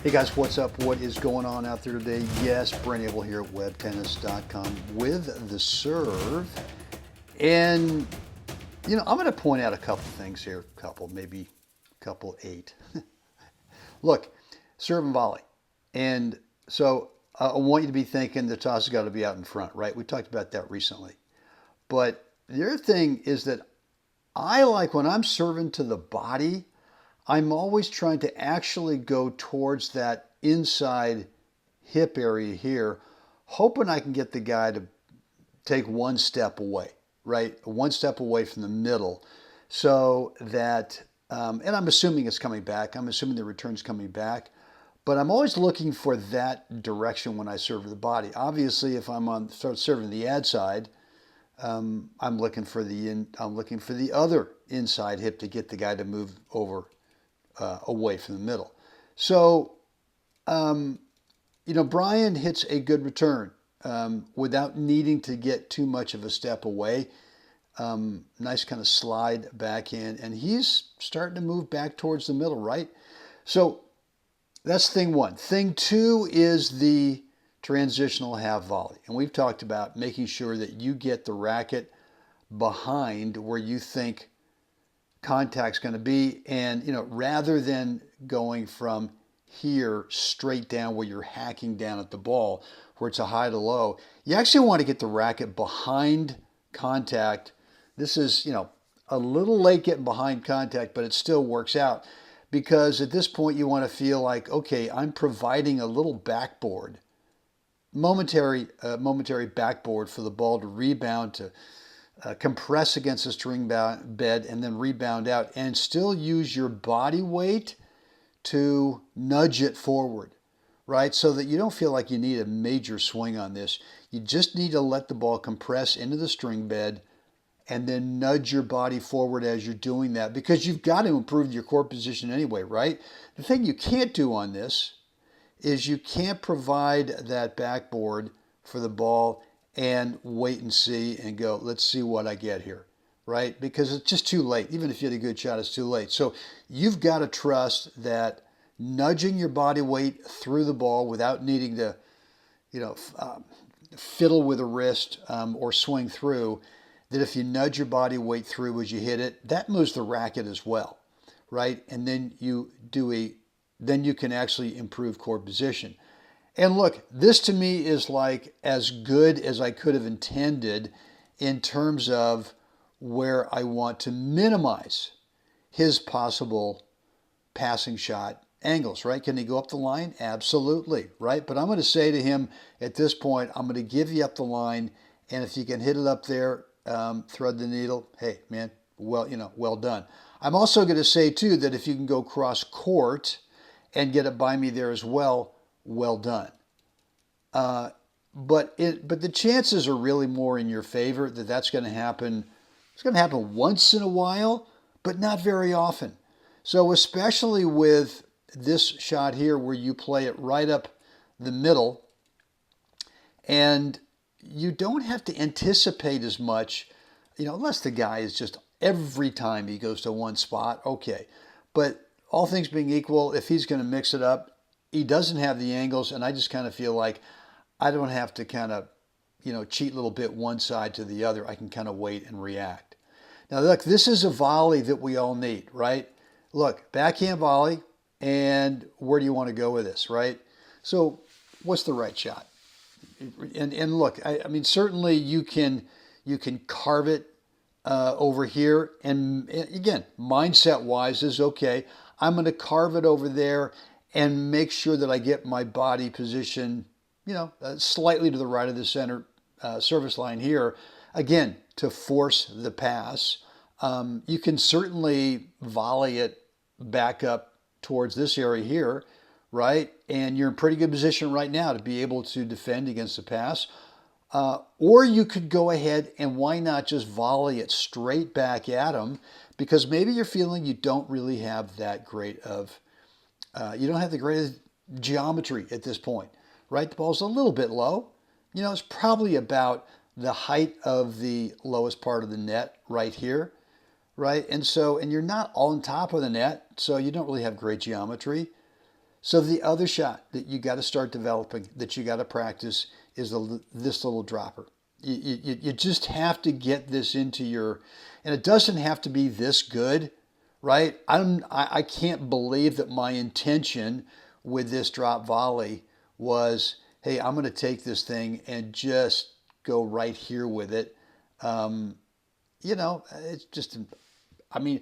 Hey guys, what's up? What is going on out there today? Yes, Brent Abel here at webtennis.com with the serve. And, I'm going to point out a couple things here, maybe a couple, 8. Look, serve and volley. And so I want you to be thinking the toss has got to be out in front, right? We talked about that recently. But the other thing is that I like when I'm serving to the body, I'm always trying to actually go towards that inside hip area here, hoping I can get the guy to take one step away, right? One step away from the middle so that, and I'm assuming it's coming back. I'm assuming the return's coming back. But I'm always looking for that direction when I serve the body. Obviously, if I'm start serving the ad side, I'm looking for the other inside hip to get the guy to move over away from the middle. So, Brian hits a good return without needing to get too much of a step away. Nice kind of slide backhand, and he's starting to move back towards the middle, right? So that's thing one. Thing two is the transitional half volley. And we've talked about making sure that you get the racket behind where you think contact's going to be, and rather than going from here straight down where you're hacking down at the ball where it's a high to low, you actually want to get the racket behind contact. This is a little late getting behind contact, but it still works out because at this point you want to feel like, okay, I'm providing a little backboard, momentary backboard for the ball to rebound, to compress against the string bed and then rebound out, and still use your body weight to nudge it forward, right? So that you don't feel like you need a major swing on this. You just need to let the ball compress into the string bed and then nudge your body forward as you're doing that, because you've got to improve your court position anyway, right? The thing you can't do on this is you can't provide that backboard for the ball and wait and see and go, let's see what I get here, right? Because it's just too late. Even if you had a good shot, it's too late. So you've got to trust that nudging your body weight through the ball without needing to, fiddle with a wrist or swing through, that if you nudge your body weight through as you hit it, that moves the racket as well, right? And then then you can actually improve court position. And look, this to me is like as good as I could have intended in terms of where I want to minimize his possible passing shot angles, right? Can he go up the line? Absolutely, right? But I'm going to say to him at this point, I'm going to give you up the line, and if you can hit it up there, thread the needle, hey, man, well done. I'm also going to say, too, that if you can go cross court and get it by me there as well, well done. But the chances are really more in your favor that that's going to happen. It's going to happen once in a while, but not very often. So especially with this shot here where you play it right up the middle, and you don't have to anticipate as much, unless the guy is just every time he goes to one spot, okay. But all things being equal, if he's going to mix it up, he doesn't have the angles, and I just kind of feel like I don't have to kind of, cheat a little bit one side to the other. I can kind of wait and react. Now, look, this is a volley that we all need, right? Look, backhand volley, and where do you want to go with this, right? So what's the right shot? And look, I mean, certainly you can carve it over here. And again, mindset-wise is okay. I'm going to carve it over there and make sure that I get my body position, slightly to the right of the center service line here, again, to force the pass. You can certainly volley it back up towards this area here, right? And you're in pretty good position right now to be able to defend against the pass. Or you could go ahead and why not just volley it straight back at him, because maybe you're feeling you don't really have that great of, you don't have the greatest geometry at this point, right? The ball's a little bit low. It's probably about the height of the lowest part of the net right here, right? And you're not on top of the net, so you don't really have great geometry. So the other shot that you got to start developing, that you got to practice, is this little dropper. You just have to get this into your, and it doesn't have to be this good, right? I can't believe that my intention with this drop volley was, hey, I'm going to take this thing and just go right here with it. It's just, I mean,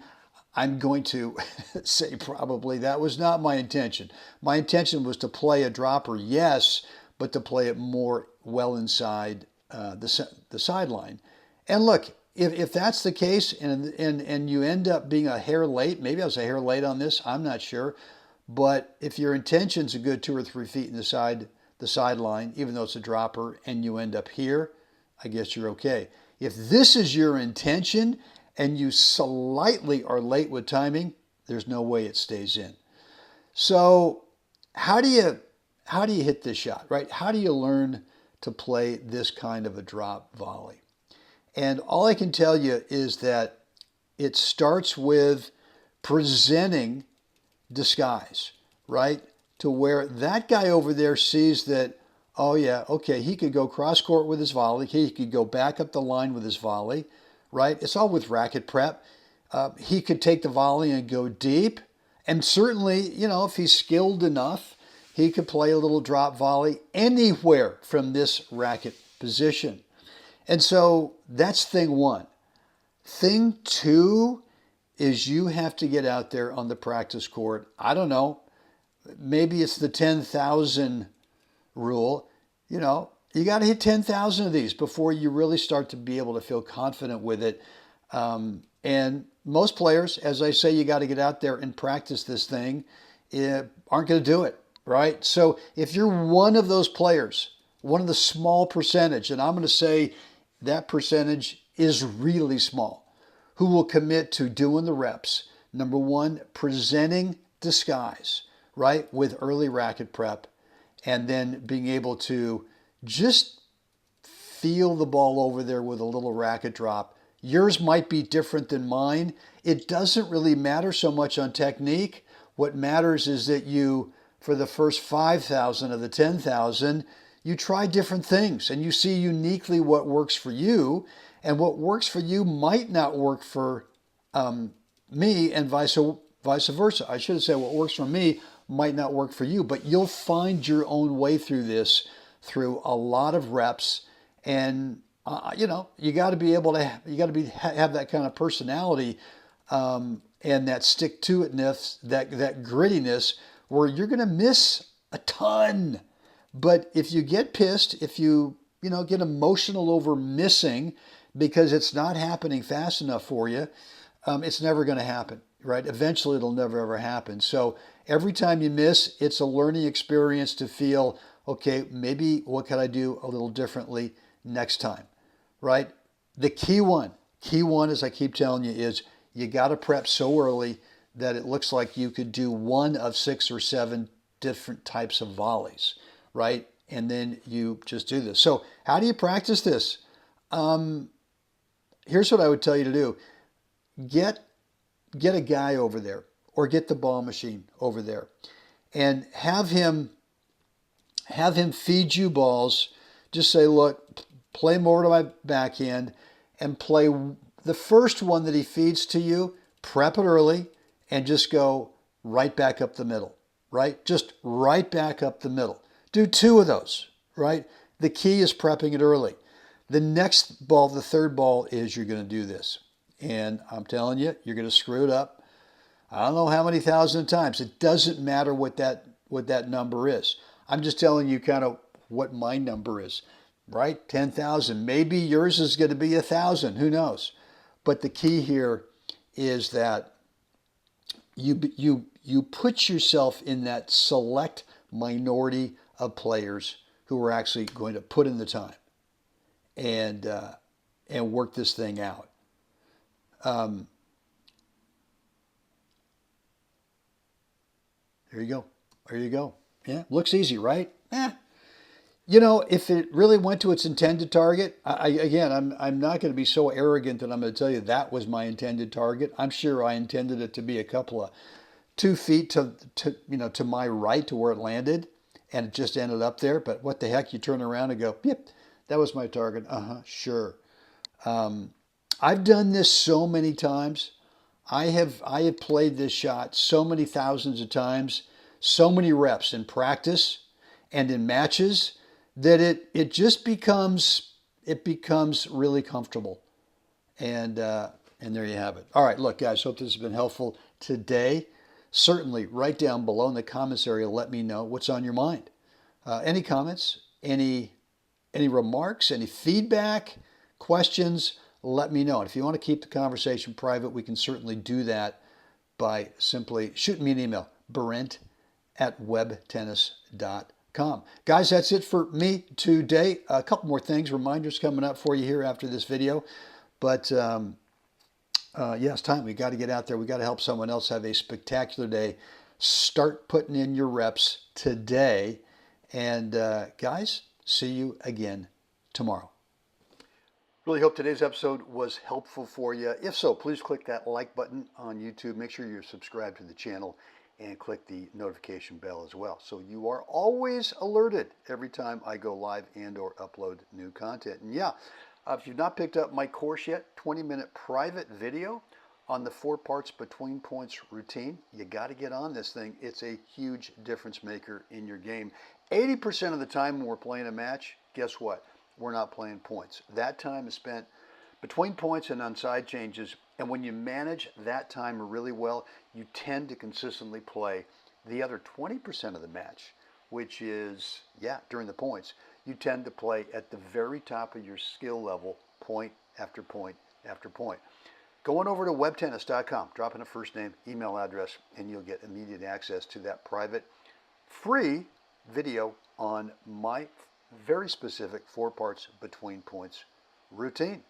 I'm going to say probably that was not my intention. My intention was to play a dropper, yes, but to play it more well inside the sideline. And look, if that's the case and you end up being a hair late, maybe I was a hair late on this, I'm not sure. But if your intention's a good 2 or 3 feet in the sideline, even though it's a dropper, and you end up here, I guess you're okay. If this is your intention and you slightly are late with timing, there's no way it stays in. So how do you hit this shot, right? How do you learn to play this kind of a drop volley? And all I can tell you is that it starts with presenting disguise, right? To where that guy over there sees that, oh yeah, okay, he could go cross court with his volley. He could go back up the line with his volley, right? It's all with racket prep. He could take the volley and go deep. And certainly, if he's skilled enough, he could play a little drop volley anywhere from this racket position. And so that's thing one. Thing two is you have to get out there on the practice court. I don't know, maybe it's the 10,000 rule. You got to hit 10,000 of these before you really start to be able to feel confident with it. And most players, as I say, you got to get out there and practice this thing, aren't going to do it, right? So if you're one of those players, one of the small percentage, and I'm going to say that percentage is really small, who will commit to doing the reps. Number one, presenting disguise, right, with early racket prep, and then being able to just feel the ball over there with a little racket drop. Yours might be different than mine. It doesn't really matter so much on technique. What matters is that you, for the first 5,000 of the 10,000, you try different things and you see uniquely what works for you, and what works for you might not work for me, and vice versa. I should say what works for me might not work for you, but you'll find your own way through this through a lot of reps. And you got to be able to have that kind of personality and that stick-to-itness, that grittiness, where you're going to miss a ton. But if you get pissed, if you get emotional over missing because it's not happening fast enough for you, it's never going to happen, right? Eventually, it'll never ever happen. So every time you miss, it's a learning experience to feel, okay, maybe what can I do a little differently next time, right? The key one, as I keep telling you, is you got to prep so early that it looks like you could do one of 6 or 7 different types of volleys, right? And then you just do this. So how do you practice this? Here's what I would tell you to do. Get a guy over there, or get the ball machine over there, and have him feed you balls. Just say, look, play them over to my backhand, and play the first one that he feeds to you, prep it early, and just go right back up the middle, right? Just right back up the middle. Do 2 of those, right? The key is prepping it early. The next ball, the third ball, is you're going to do this. And I'm telling you, you're going to screw it up. I don't know how many thousand times. It doesn't matter what that number is. I'm just telling you kind of what my number is, right? 10,000. Maybe yours is going to be 1,000. Who knows? But the key here is that you put yourself in that select minority of players who are actually going to put in the time and work this thing out. There you go. Yeah, looks easy, right? If it really went to its intended target, I'm not going to be so arrogant that I'm going to tell you that was my intended target. I'm sure I intended it to be a couple of 2 feet to my right to where it landed, and it just ended up there. But what the heck? You turn around and go, yep, that was my target. Sure. I've done this so many times. I have played this shot so many thousands of times, so many reps in practice and in matches that it just becomes really comfortable. And there you have it. All right, look, guys, hope this has been helpful today. Certainly, write down below in the comments area. Let me know what's on your mind. Any comments? Any remarks? Any feedback? Questions? Let me know. And if you want to keep the conversation private, we can certainly do that by simply shooting me an email, brent@webtennis.com. Guys, that's it for me today. A couple more things, reminders coming up for you here after this video. But yeah, it's time. We got to get out there. We got to help someone else have a spectacular day. Start putting in your reps today. And guys, see you again tomorrow. Really hope today's episode was helpful for you. If so, please click that like button on YouTube. Make sure you're subscribed to the channel and click the notification bell as well, so you are always alerted every time I go live and or upload new content. And yeah, if you've not picked up my course yet, 20-minute private video on the 4 parts between points routine, you got to get on this thing. It's a huge difference maker in your game. 80% of the time when we're playing a match, guess what? We're not playing points. That time is spent between points and on side changes, and when you manage that time really well, you tend to consistently play the other 20% of the match, which is, yeah, during the points. You tend to play at the very top of your skill level, point after point after point. Go on over to webtennis.com, drop in a first name, email address, and you'll get immediate access to that private, free video on my very specific 4 parts between points routine.